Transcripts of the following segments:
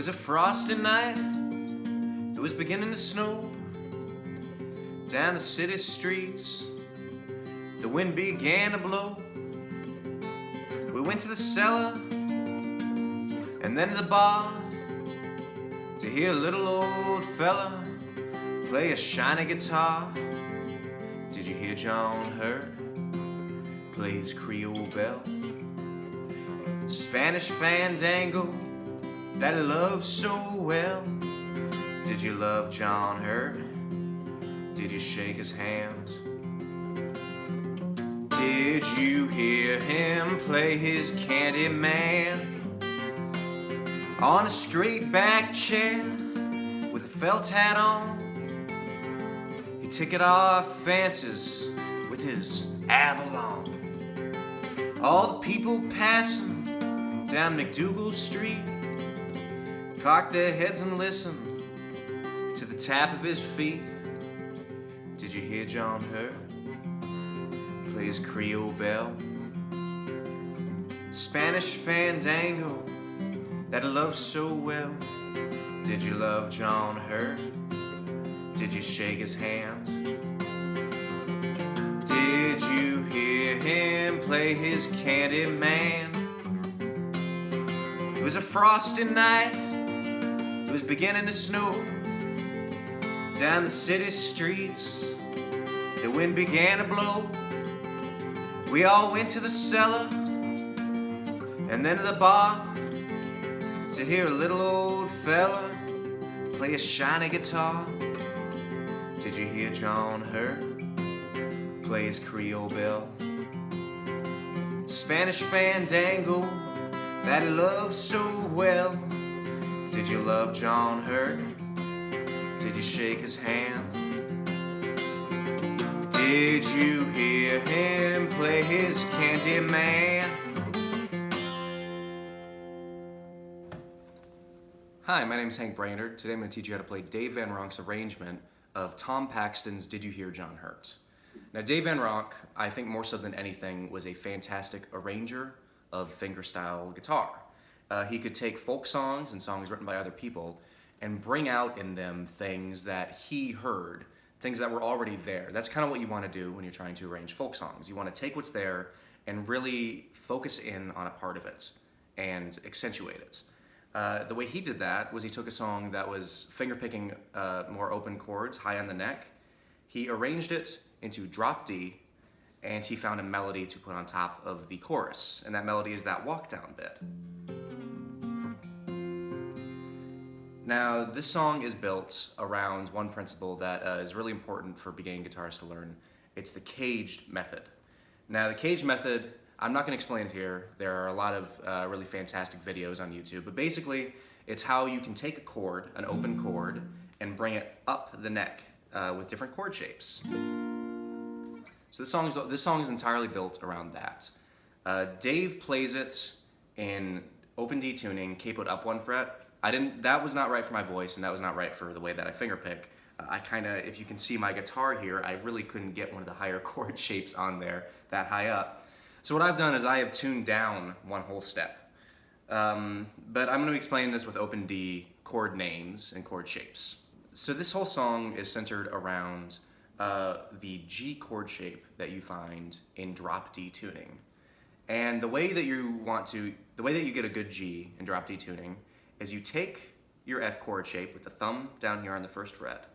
was a frosty night, it was beginning to snow. Down the city streets, the wind began to blow. We went to the cellar and then to the bar to hear a little old fella play a shiny guitar. Did you hear John Hurt play his Creole bell? Spanish fandango that he loved so well. Did you love John Hurt? Did you shake his hand? Did you hear him play his Candy Man on a straight back chair with a felt hat on? He ticked our fancies with his Avalon. All the people passing down McDougal Street cocked their heads and listened to the tap of his feet. Did you hear John Hurt play his Creole bell? Spanish fandango that I love so well. Did you love John Hurt? Did you shake his hand? Did you hear him play his Candy Man? It was a frosty night, it was beginning to snow. Down the city streets, the wind began to blow. We all went to the cellar and then to the bar to hear a little old fella play a shiny guitar. Did you hear John Hurt play his Creole bell? Spanish fandango that he loved so well. Did you love John Hurt? Did you shake his hand? Did you hear him play his Candy Man? Hi, my name is Hank Brainerd. Today I'm going to teach you how to play Dave Van Ronk's arrangement of Tom Paxton's Did You Hear John Hurt? Now, Dave Van Ronk, I think more so than anything, was a fantastic arranger of fingerstyle guitar. He could take folk songs and songs written by other people and bring out in them things that he heard, things that were already there. That's kind of what you want to do when you're trying to arrange folk songs. You want to take what's there and really focus in on a part of it and accentuate it. The way he did that was he took a song that was finger-picking more open chords, high on the neck. He arranged it into drop D, and he found a melody to put on top of the chorus, and that melody is that walk-down bit. Now, this song is built around one principle that is really important for beginning guitarists to learn. It's the caged method. Now, the caged method, I'm not going to explain it here. There are a lot of really fantastic videos on YouTube, but basically, it's how you can take a chord, an open chord, and bring it up the neck with different chord shapes. So this song is entirely built around that. Dave plays it in open D tuning, capoed up 1 fret. That was not right for my voice, and that was not right for the way that I fingerpick. If you can see my guitar here, I really couldn't get one of the higher chord shapes on there that high up. So what I've done is I have tuned down 1 whole step. But I'm going to explain this with open D chord names and chord shapes. So this whole song is centered around the G chord shape that you find in drop D tuning. And the way that you get a good G in drop D tuning is you take your F chord shape with the thumb down here on the 1st fret,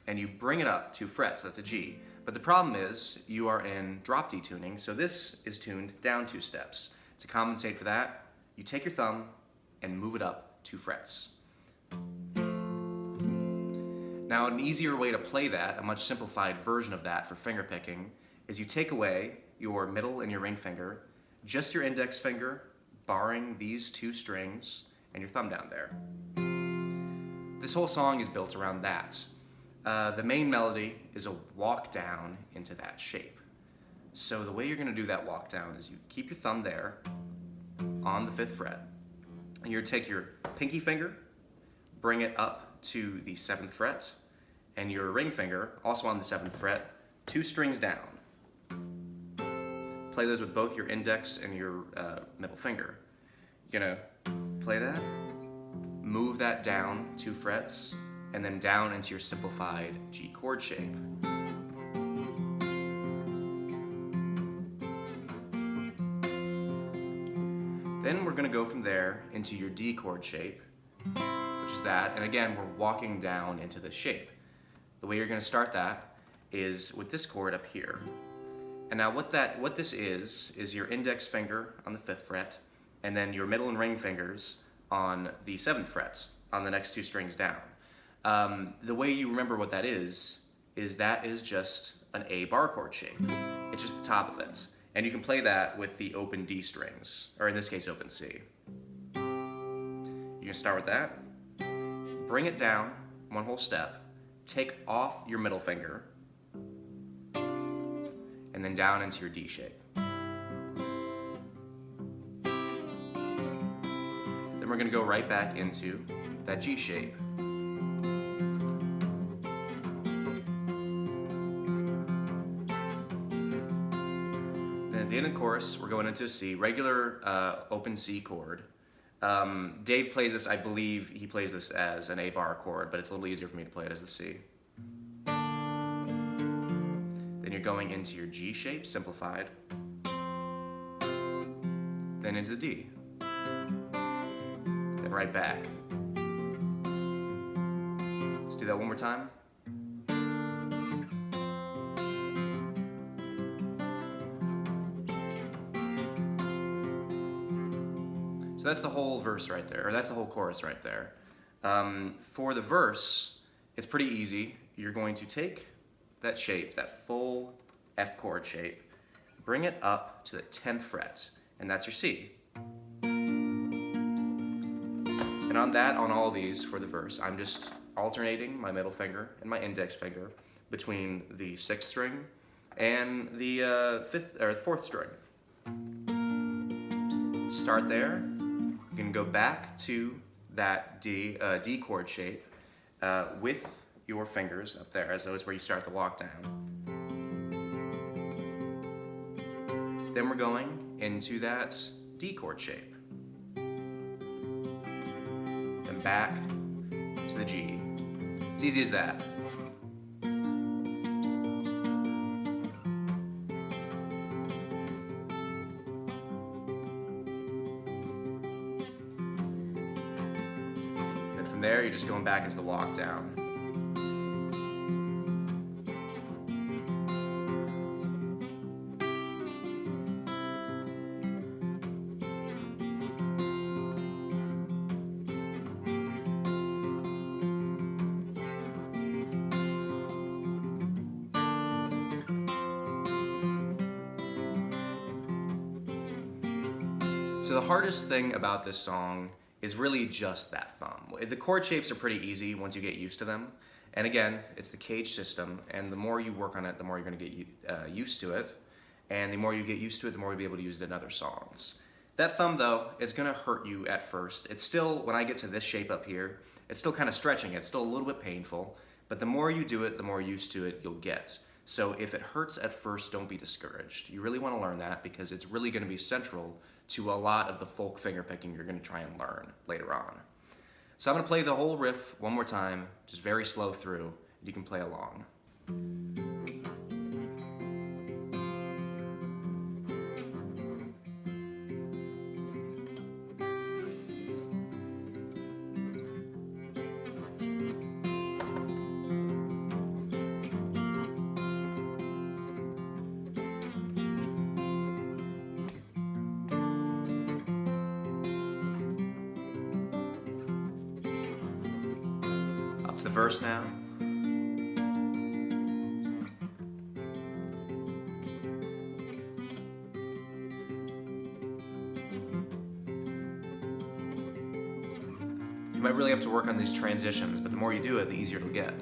and you bring it up 2 frets, that's a G. But the problem is, you are in drop D tuning, so this is tuned down 2 steps. To compensate for that, you take your thumb and move it up 2 frets. Now, an easier way to play that, a much simplified version of that for fingerpicking, is you take away your middle and your ring finger, just your index finger, barring these 2 strings, and your thumb down there. This whole song is built around that. The main melody is a walk down into that shape. So the way you're going to do that walk down is you keep your thumb there on the 5th fret, and you're going to take your pinky finger, bring it up to the 7th fret, and your ring finger, also on the 7th fret, 2 strings down. Play those with both your index and your middle finger. You're going to play that, move that down 2 frets, and then down into your simplified G chord shape. Then we're going to go from there into your D chord shape, which is that, and again, we're walking down into this shape. The way you're going to start that is with this chord up here. And now what this is your index finger on the 5th fret, and then your middle and ring fingers on the 7th fret, on the next 2 strings down. The way you remember what that is that is just an A bar chord shape. It's just the top of it. And you can play that with the open D strings, or in this case, open C. You can start with that, bring it down 1 whole step, take off your middle finger, and then down into your D shape. Then we're going to go right back into that G shape. Then at the end of the chorus, we're going into a C, regular open C chord. Dave plays this, I believe he plays this as an A bar chord, but it's a little easier for me to play it as the C. Then you're going into your G shape, simplified. Then into the D. Then right back. Let's do that one more time. So that's the whole verse right there, or that's the whole chorus right there. For the verse, it's pretty easy. You're going to take that shape, that full F chord shape, bring it up to the 10th fret, and that's your C. And on all these for the verse, I'm just alternating my middle finger and my index finger between the 6th string and the 4th string. Start there. You can go back to that D chord shape with your fingers up there, as though it's where you start the walk down. Then we're going into that D chord shape. Then back to the G. It's easy as that. And from there, you're just going back into the walk down. So the hardest thing about this song is really just that thumb. The chord shapes are pretty easy once you get used to them. And again, it's the cage system, and the more you work on it, the more you're going to get used to it. And the more you get used to it, the more you'll be able to use it in other songs. That thumb, though, is going to hurt you at first. It's still, when I get to this shape up here, it's still kind of stretching. It's still a little bit painful. But the more you do it, the more used to it you'll get. So if it hurts at first, don't be discouraged. You really want to learn that because it's really going to be central to a lot of the folk fingerpicking you're going to try and learn later on. So I'm going to play the whole riff one more time, just very slow through. You can play along. To the verse now. You might really have to work on these transitions, but the more you do it, the easier it'll get.